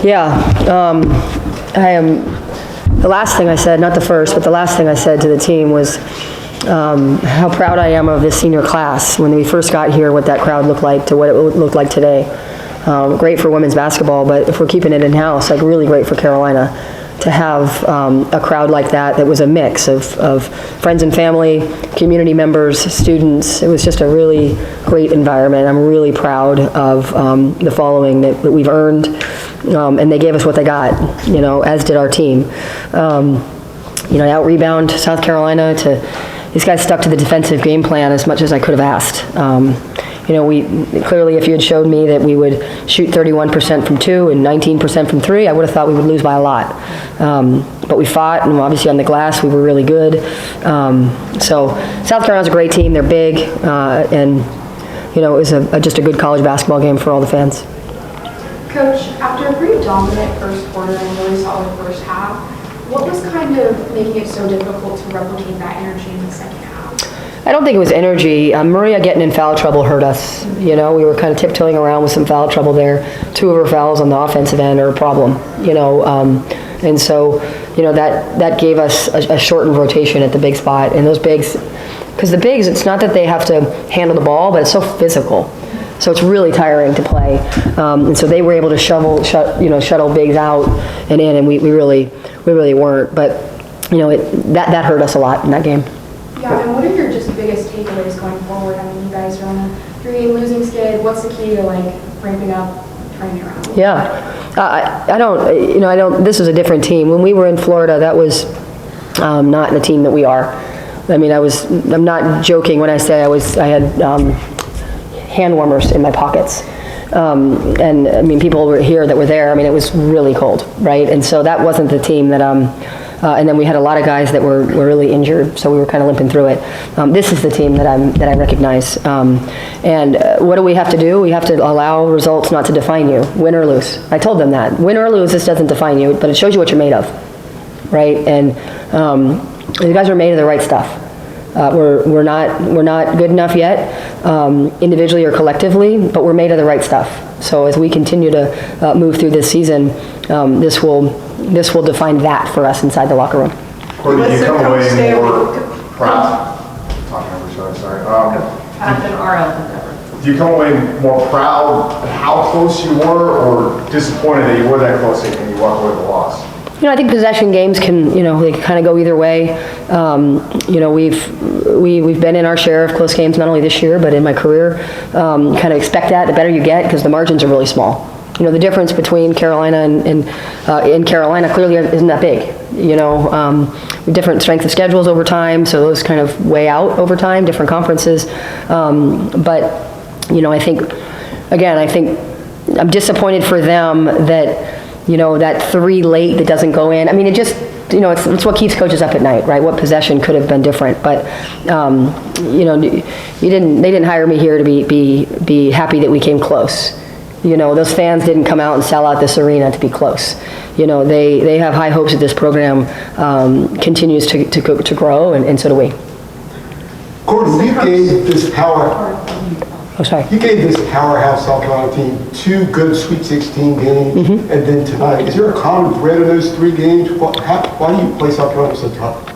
Yeah, I am, the last thing I said, not the first, but the last thing I said to the team was how proud I am of this senior class. When we first got here, what that crowd looked like to what it looked like today. Great for women's basketball, but if we're keeping it in-house, like really great for Carolina to have a crowd like that was a mix of friends and family, community members, students. It was just a really great environment. I'm really proud of the following that we've earned, and they gave us what they got, as did our team. Out-rebound South Carolina these guys stuck to the defensive game plan as much as I could have asked. We clearly, if you had showed me that we would shoot 31% from 2 and 19% from 3, I would have thought we would lose by a lot. But we fought, and obviously on the glass we were really good. So South Carolina's a great team. They're big, and it was just a good college basketball game for all the fans. Coach, after a pretty dominant first quarter and really solid first half, what was kind of making it so difficult to replicate that energy in the second half? I don't think it was energy. Maria getting in foul trouble hurt us. We were kind of tiptoeing around with some foul trouble there. 2 of her fouls on the offensive end are a problem. And so, that gave us a shortened rotation at the big spot. And those bigs, because the bigs, it's not that they have to handle the ball, but it's so physical. So it's really tiring to play. And so they were able to shuttle bigs out and in, and we really weren't. But that hurt us a lot in that game. Yeah, and what are your just biggest takeaways going forward? I mean, you guys are on a 3-game losing skid. What's the key to ramping up, turning around? Yeah, I don't. This is a different team. When we were in Florida, that was not the team that we are. I mean, I'm not joking when I say I had hand warmers in my pockets. And I mean, people were here that were there. I mean, it was really cold, right? And so that wasn't the team that and then we had a lot of guys that were really injured, so we were kind of limping through it. This is the team that I recognize. And what do we have to do? We have to allow results not to define you, win or lose. I told them that. Win or lose, this doesn't define you, but it shows you what you're made of, right? And you guys are made of the right stuff. We're not good enough yet, individually or collectively, but we're made of the right stuff. So as we continue to move through this season, this will define that for us inside the locker room. Courtney, do you come away more proud? Do you come away more proud of how close you were, or disappointed that you were that close and you walked away with a loss? I think possession games can, they can kind of go either way. We've been in our share of close games, not only this year, but in my career. Kind of expect that, the better you get, because the margins are really small. The difference between Carolina and Carolina clearly isn't that big. Different strength of schedules over time, so those kind of weigh out over time, different conferences. But, I think I'm disappointed for them that, that 3 late that doesn't go in. I mean, it just, it's what keeps coaches up at night, right? What possession could have been different, but they didn't hire me here to be happy that we came close. Those fans didn't come out and sell out this arena to be close. They have high hopes that this program continues to grow, and so do we. Courtney, you gave this powerhouse South Carolina team 2 good Sweet 16 games, and then tonight. Is there a common thread in those 3 games? Why do you play South Carolina so tough?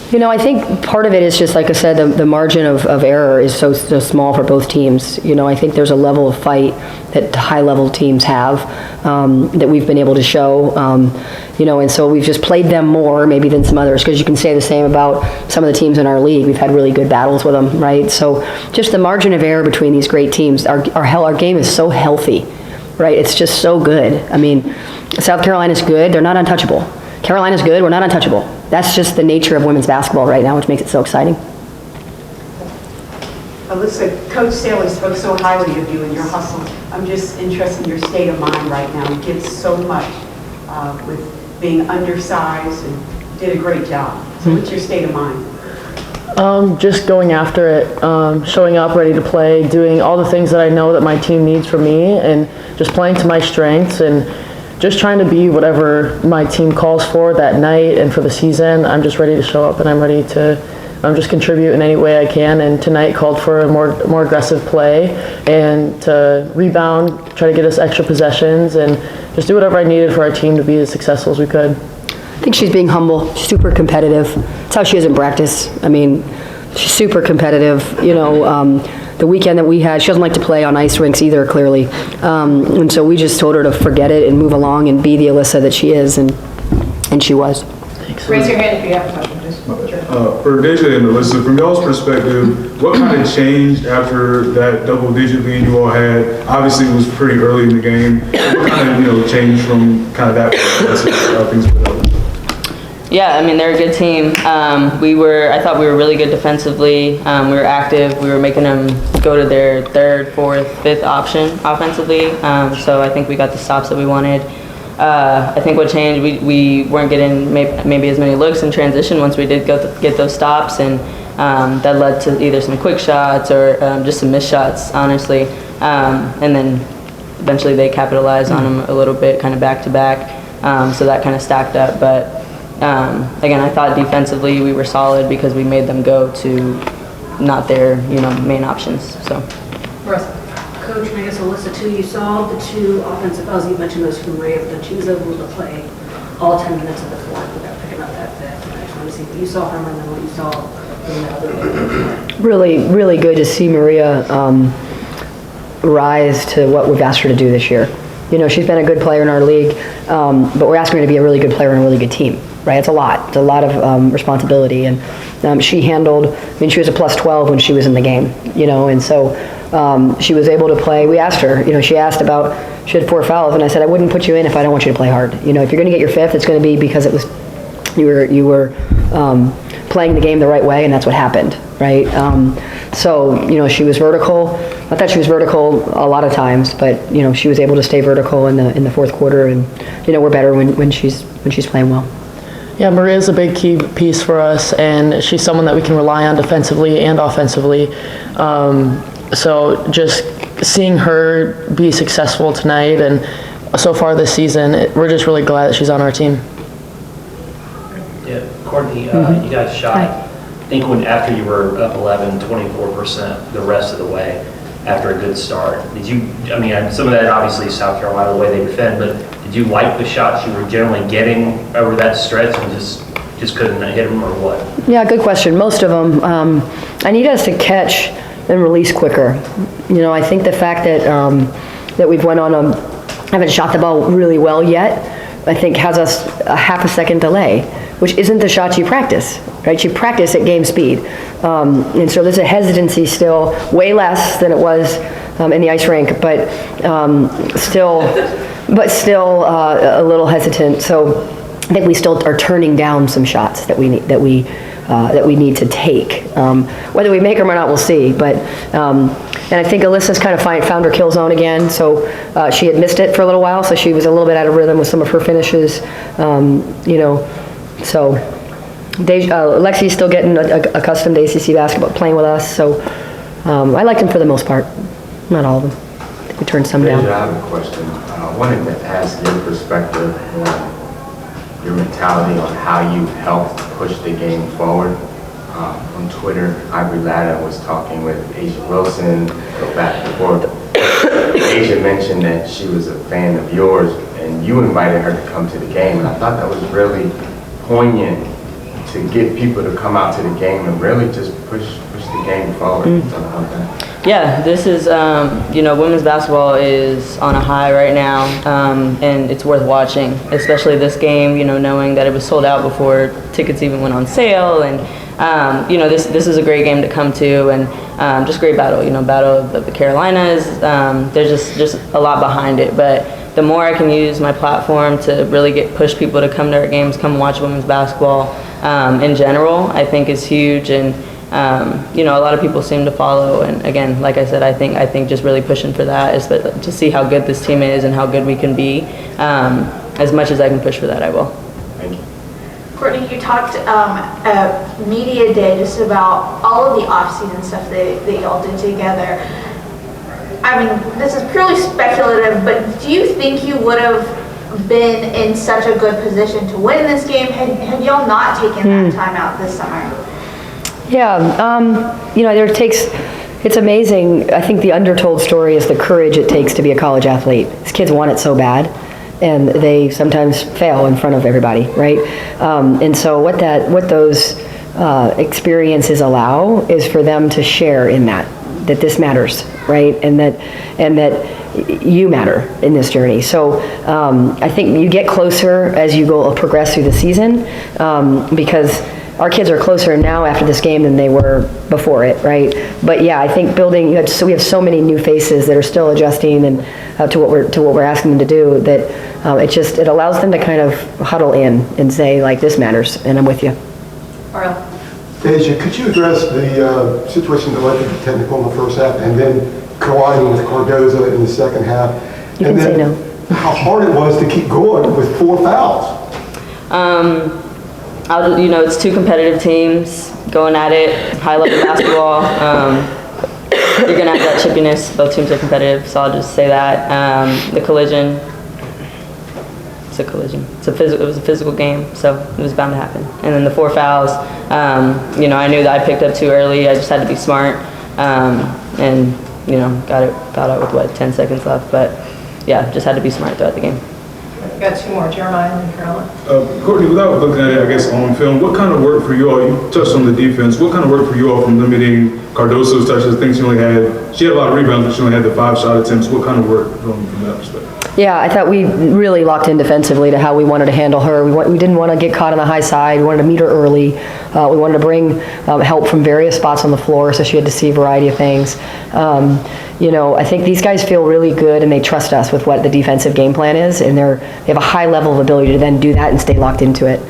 I think part of it is just, like I said, the margin of error is so small for both teams. I think there's a level of fight that high-level teams have that we've been able to show. And so we've just played them more maybe than some others, because you can say the same about some of the teams in our league. We've had really good battles with them, right? So just the margin of error between these great teams, our game is so healthy, right? It's just so good. I mean, South Carolina's good. They're not untouchable. Carolina's good. We're not untouchable. That's just the nature of women's basketball right now, which makes it so exciting. Alyssa, Coach Staley spoke so highly of you and your hustle. I'm just interested in your state of mind right now. You give so much with being undersized and did a great job. So what's your state of mind? Just going after it, showing up ready to play, doing all the things that I know that my team needs from me, and just playing to my strengths, and just trying to be whatever my team calls for that night and for the season. I'm just ready to show up, and I'm ready to just contribute in any way I can. And tonight called for a more aggressive play and to rebound, try to get us extra possessions, and just do whatever I needed for our team to be as successful as we could. I think she's being humble, super competitive. That's how she is in practice. I mean, she's super competitive. The weekend that we had, she doesn't like to play on ice rinks either, clearly. And so we just told her to forget it and move along and be the Alyssa that she is, and she was. Raise your hand if you have a question, just. For Deja and Alyssa, from y'all's perspective, what kind of changed after that double-digit lead you all had? Obviously, it was pretty early in the game. What kind of, changed from kind of that things put up? Yeah, I mean, they're a good team. I thought we were really good defensively. We were active. We were making them go to their third, fourth, fifth option offensively. So I think we got the stops that we wanted. I think what changed, we weren't getting maybe as many looks in transition once we did get those stops, and that led to either some quick shots or just some missed shots, honestly. And then eventually they capitalized on them a little bit, kind of back to back. So that kind of stacked up. But again, I thought defensively we were solid because we made them go to not their main options. So. Coach, and I guess Alyssa too, you saw the two offensive fouls, you mentioned those from Maria, but she was able to play all 10 minutes of the fourth without picking up that fifth. And I just want to see what you saw from her and then what you saw from the other. Really, really good to see Maria rise to what we've asked her to do this year. She's been a good player in our league, but we're asking her to be a really good player in a really good team, right? It's a lot. It's a lot of responsibility. And she handled, she was a plus 12 when she was in the game, and so she was able to play. We asked her, she had 4 fouls, and I said, I wouldn't put you in if I don't want you to play hard. If you're going to get your fifth, it's going to be because you were playing the game the right way, and that's what happened, right? So, she was vertical. I thought she was vertical a lot of times, but, she was able to stay vertical in the fourth quarter, and, we're better when she's playing well. Yeah, Maria's a big key piece for us, and she's someone that we can rely on defensively and offensively. So just seeing her be successful tonight and so far this season, we're just really glad that she's on our team. Yeah, Courtney, you guys shot, I think after you were up 24% the rest of the way after a good start. Some of that obviously is South Carolina, the way they defend, but did you like the shots you were generally getting over that stretch and just couldn't hit them or what? Yeah, good question. Most of them. I need us to catch and release quicker. I think the fact that we've went on haven't shot the ball really well yet, I think has us a half a second delay, which isn't the shots you practice, right? You practice at game speed. And so there's a hesitancy still, way less than it was in the ice rink, but still a little hesitant. So I think we still are turning down some shots that we need to take. Whether we make them or not, we'll see. But and I think Alyssa's kind of found her kill zone again. So she had missed it for a little while, so she was a little bit out of rhythm with some of her finishes. So Lexi's still getting accustomed to ACC basketball, playing with us. So I liked them for the most part, not all of them. I think we turned some down. I have a question. I wanted to ask your perspective on your mentality on how you helped push the game forward. On Twitter, Ivory Latta was talking with Asia Wilson, go back and forth. Asia mentioned that she was a fan of yours, and you invited her to come to the game, and I thought that was really poignant to get people to come out to the game and really just push the game forward. Talk about that. Yeah, this is, women's basketball is on a high right now, and it's worth watching, especially this game, knowing that it was sold out before tickets even went on sale, and this is a great game to come to, and just great battle, battle of the Carolinas. There's just a lot behind it, but the more I can use my platform to really push people to come to our games, come watch women's basketball in general, I think is huge, and a lot of people seem to follow. And again, like I said, I think just really pushing for that is to see how good this team is and how good we can be. As much as I can push for that, I will. Thank you. Courtney, you talked at Media Day just about all of the off-season stuff that y'all did together. I mean, this is purely speculative, but do you think you would have been in such a good position to win this game had y'all not taken that time out this summer? Yeah, it's amazing. I think the undertold story is the courage it takes to be a college athlete. These kids want it so bad, and they sometimes fail in front of everybody, right? And so what those experiences allow is for them to share in that this matters, right? And that you matter in this journey. So I think you get closer as you progress through the season, because our kids are closer now after this game than they were before it, right? But yeah, I think we have so many new faces that are still adjusting and to what we're asking them to do, that it allows them to kind of huddle in and say, like, this matters, and I'm with you. Deja, could you address the situation that led to the technical in the first half and then colliding with Cardoza in the second half? You can say no. How hard it was to keep going with 4 fouls? It's 2 competitive teams going at it, high-level basketball. You're going to have that chippiness. Both teams are competitive, so I'll just say that. The collision, it's a collision. It was a physical game, so it was bound to happen. And then the 4 fouls, I knew that I picked up too early. I just had to be smart, and got out with 10 seconds left. But yeah, just had to be smart throughout the game. Got 2 more, Jeremiah and Carolyn. Courtney, without looking at it, I guess, on film, what kind of work for you all, you touched on the defense, what kind of work for you all from limiting Cardoso's touches? I think she had a lot of rebounds, but she only had the 5 shot attempts. What kind of work from that perspective? Yeah, I thought we really locked in defensively to how we wanted to handle her. We didn't want to get caught on the high side. We wanted to meet her early. We wanted to bring help from various spots on the floor, so she had to see a variety of things. I think these guys feel really good, and they trust us with what the defensive game plan is, and they have a high level of ability to then do that and stay locked into it.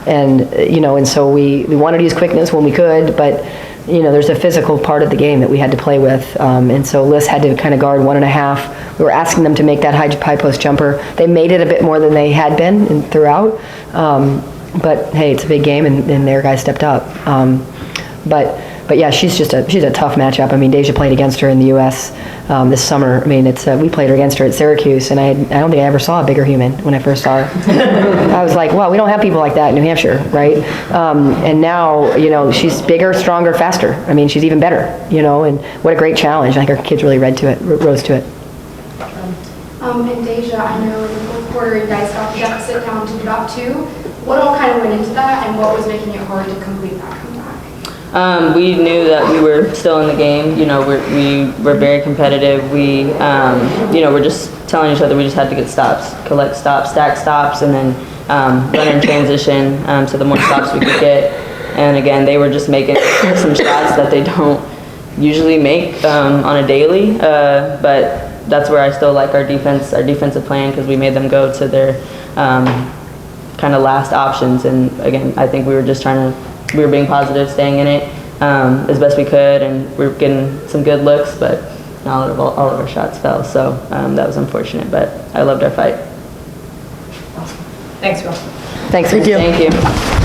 And so we wanted to use quickness when we could, but there's a physical part of the game that we had to play with, and so Liz had to kind of guard 1.5. We were asking them to make that high post jumper. They made it a bit more than they had been throughout, but hey, it's a big game, and their guys stepped up. But yeah, she's a tough matchup. I mean, Deja played against her in the U.S. This summer. I mean, we played her against her at Syracuse, and I don't think I ever saw a bigger human when I first saw her. I was like, wow, we don't have people like that in New Hampshire, right? And now, she's bigger, stronger, faster. I mean, she's even better, and what a great challenge. I think our kids really rose to it. And Deja, I know in the fourth quarter you guys got the deficit down to about 2. What all kind of went into that, and what was making it hard to complete that comeback? We knew that we were still in the game. We were very competitive. We, we're just telling each other we just had to get stops, collect stops, stack stops, and then run in transition. So the more stops we could get. And again, they were just making some shots that they don't usually make on a daily. But that's where I still like our defensive plan, because we made them go to their kind of last options. And again, I think we were being positive, staying in it as best we could, and we were getting some good looks, but not all of our shots fell. So that was unfortunate, but I loved our fight. Thanks, Will. Thanks. Thank you. Thank you.